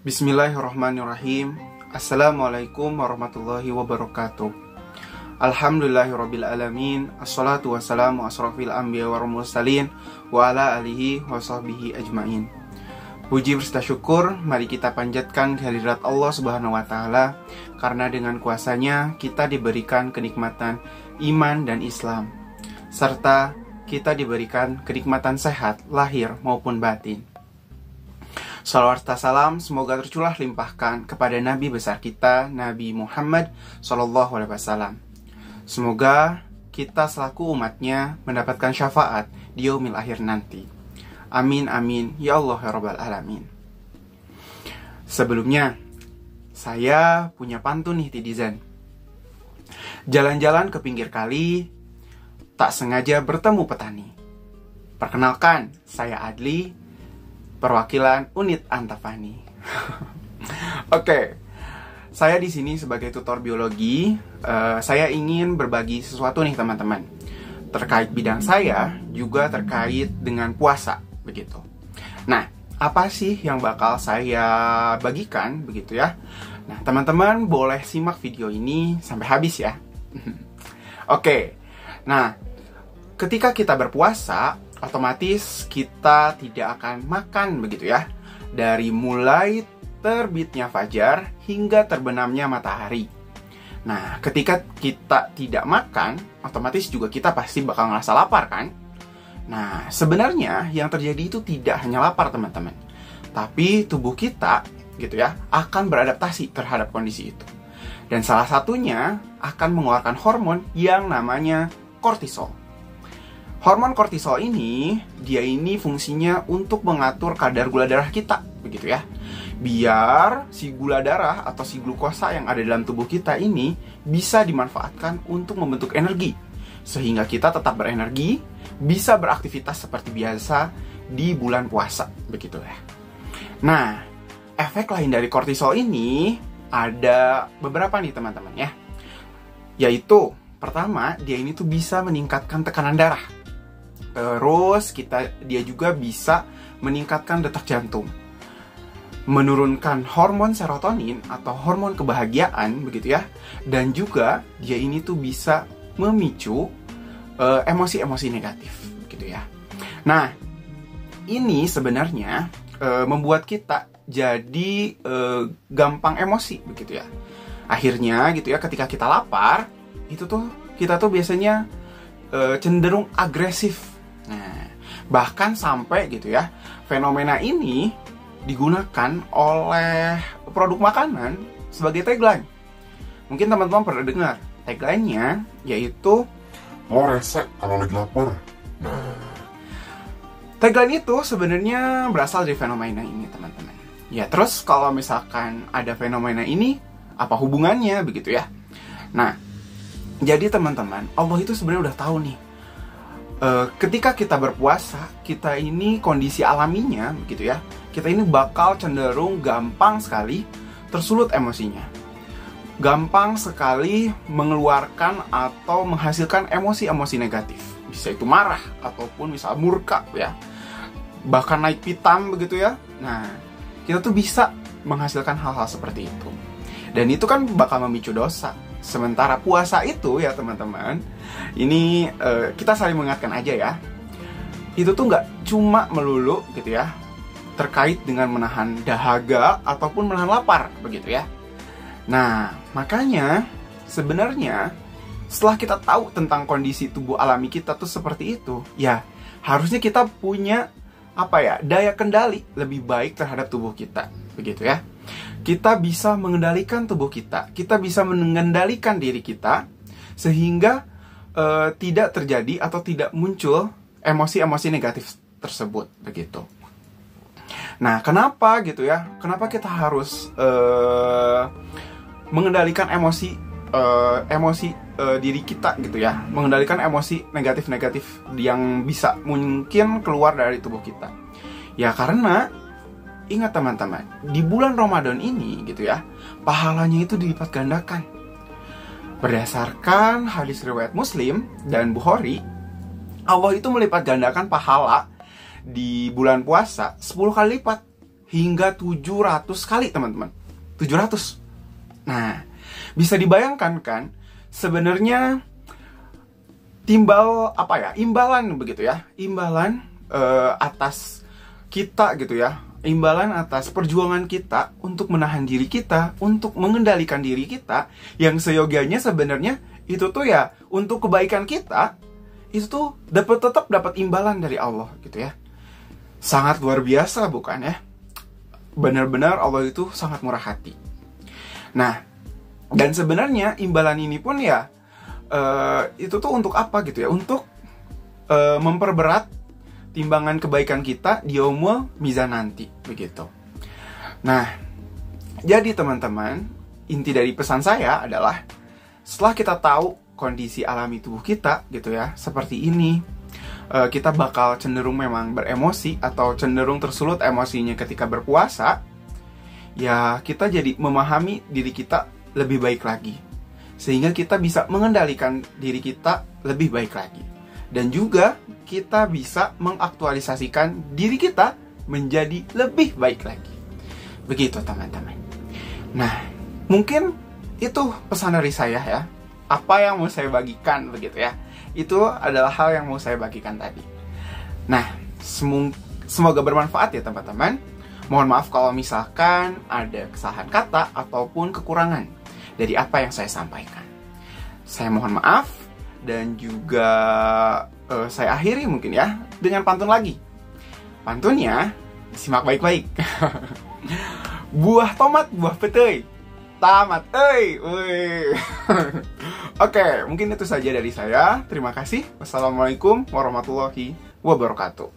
Bismillahirrahmanirrahim. Assalamualaikum warahmatullahi wabarakatuh. Alhamdulillahirrabbilalamin. Assalatu wassalamu asrafil anbiya wal mursalin wa ala alihi wa sahbihi ajmain. Puji berserta syukur mari kita panjatkan kehadirat Allah Subhanahu wa taala, karena dengan kuasanya kita diberikan kenikmatan iman dan Islam, serta kita diberikan kenikmatan sehat lahir maupun batin. Salawat serta salam semoga tercurah limpahkan kepada Nabi besar kita, Nabi Muhammad SAW. Semoga kita selaku umatnya mendapatkan syafaat di yaumil akhir nanti. Amin amin ya Allah ya Rabbal alamin. Sebelumnya, saya punya pantun nih netizen. Jalan-jalan ke pinggir kali, tak sengaja bertemu petani. Perkenalkan, saya Adli, perwakilan unit Antapani. Oke, saya di sini sebagai tutor biologi. Saya ingin berbagi sesuatu nih teman-teman, terkait bidang saya, juga terkait dengan puasa, begitu. Nah, apa sih yang bakal saya bagikan, begitu ya? Nah, teman-teman boleh simak video ini sampai habis ya. Oke, nah, ketika kita berpuasa, otomatis kita tidak akan makan, begitu ya, dari mulai terbitnya fajar hingga terbenamnya matahari. Nah, ketika kita tidak makan, otomatis juga kita pasti bakal ngerasa lapar kan? Nah, sebenarnya yang terjadi itu tidak hanya lapar teman-teman, tapi tubuh kita, gitu ya, akan beradaptasi terhadap kondisi itu. Dan salah satunya akan mengeluarkan hormon yang namanya kortisol. Hormon kortisol ini, dia ini fungsinya untuk mengatur kadar gula darah kita, begitu ya. Biar si gula darah atau si glukosa yang ada dalam tubuh kita ini bisa dimanfaatkan untuk membentuk energi, sehingga kita tetap berenergi, bisa beraktivitas seperti biasa di bulan puasa, begitu ya. Nah, efek lain dari kortisol ini ada beberapa nih teman-teman ya. Yaitu, pertama, dia ini tuh bisa meningkatkan tekanan darah. Terus dia juga bisa meningkatkan detak jantung, menurunkan hormon serotonin atau hormon kebahagiaan, begitu ya. Dan juga dia ini tuh bisa memicu emosi-emosi negatif, gitu ya. Nah, ini sebenarnya membuat kita jadi gampang emosi, begitu ya. Akhirnya gitu ya, ketika kita lapar, kita tuh biasanya cenderung agresif. Nah, bahkan sampai gitu ya, fenomena ini digunakan oleh produk makanan sebagai tagline. Mungkin teman-teman pernah dengar tagline-nya, yaitu "Lo resek kalau lagi lapar." Nah, tagline itu sebenarnya berasal dari fenomena ini teman-teman. Ya, terus kalau misalkan ada fenomena ini, apa hubungannya, begitu ya? Nah, jadi teman-teman, Allah itu sebenarnya udah tahu nih, ketika kita berpuasa, kita ini kondisi alaminya, begitu ya, kita ini bakal cenderung gampang sekali tersulut emosinya, gampang sekali mengeluarkan atau menghasilkan emosi-emosi negatif. Bisa itu marah, ataupun bisa murka ya, bahkan naik pitam, begitu ya. Nah, kita tuh bisa menghasilkan hal-hal seperti itu, dan itu kan bakal memicu dosa. Sementara puasa itu ya teman-teman, ini kita saling mengingatkan aja ya, itu tuh nggak cuma melulu gitu ya, terkait dengan menahan dahaga ataupun menahan lapar, begitu ya. Nah, makanya sebenarnya setelah kita tahu tentang kondisi tubuh alami kita tuh seperti itu, ya harusnya kita punya daya kendali lebih baik terhadap tubuh kita, begitu ya. Kita bisa mengendalikan tubuh kita bisa mengendalikan diri kita, sehingga tidak terjadi atau tidak muncul emosi-emosi negatif tersebut, begitu. Nah, kenapa gitu ya? Kenapa kita harus mengendalikan emosi diri kita, gitu ya? Mengendalikan emosi negatif-negatif yang bisa mungkin keluar dari tubuh kita. Ya karena ingat teman-teman, di bulan Ramadan ini gitu ya, pahalanya itu dilipat gandakan. Berdasarkan hadis riwayat Muslim dan Bukhari, Allah itu melipat gandakan pahala di bulan puasa 10 kali lipat hingga 700 kali, teman-teman. 700. Nah, bisa dibayangkan kan, sebenarnya imbalan begitu ya. Imbalan atas kita gitu ya. Imbalan atas perjuangan kita untuk menahan diri kita, untuk mengendalikan diri kita, yang seyogianya sebenarnya itu tuh ya untuk kebaikan kita, itu tuh tetap dapat imbalan dari Allah gitu ya. Sangat luar biasa bukan ya? Benar-benar Allah itu sangat murah hati. Nah, dan sebenarnya imbalan ini pun ya itu tuh untuk apa gitu ya? Untuk memperberat timbangan kebaikan kita di yaumul mizan nanti begitu. Nah, jadi teman-teman, inti dari pesan saya adalah setelah kita tahu kondisi alami tubuh kita gitu ya, seperti ini, kita bakal cenderung memang beremosi atau cenderung tersulut emosinya ketika berpuasa. Ya, kita jadi memahami diri kita lebih baik lagi, sehingga kita bisa mengendalikan diri kita lebih baik lagi. Dan juga kita bisa mengaktualisasikan diri kita menjadi lebih baik lagi. Begitu teman-teman. Nah, mungkin itu pesan dari saya ya. Apa yang mau saya bagikan begitu ya. Itu adalah hal yang mau saya bagikan tadi. Nah, semoga bermanfaat ya teman-teman. Mohon maaf kalau misalkan ada kesalahan kata ataupun kekurangan dari apa yang saya sampaikan. Saya mohon maaf, dan juga saya akhiri mungkin ya dengan pantun lagi. Pantunnya simak baik-baik. Buah tomat, buah petai, tamat, Oke, mungkin itu saja dari saya. Terima kasih. Wassalamualaikum warahmatullahi wabarakatuh.